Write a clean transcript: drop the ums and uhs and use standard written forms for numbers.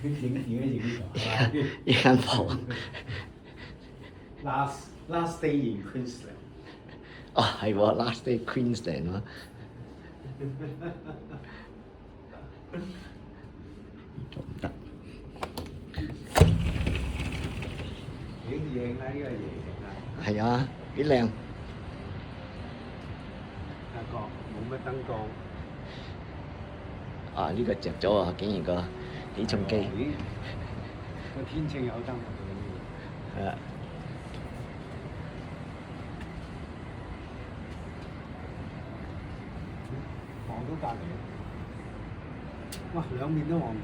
影呢個。一間房。Last day in Queensland。哦，係喎，last day Queensland 喎。仲唔得？幾靚啦！呢個夜景啊。係啊，幾靚。發覺冇乜燈光。啊！呢個着咗啊，竟然個起重機。咦？個天秤有燈喎。係啊。望到隔離，哇！兩面都望到。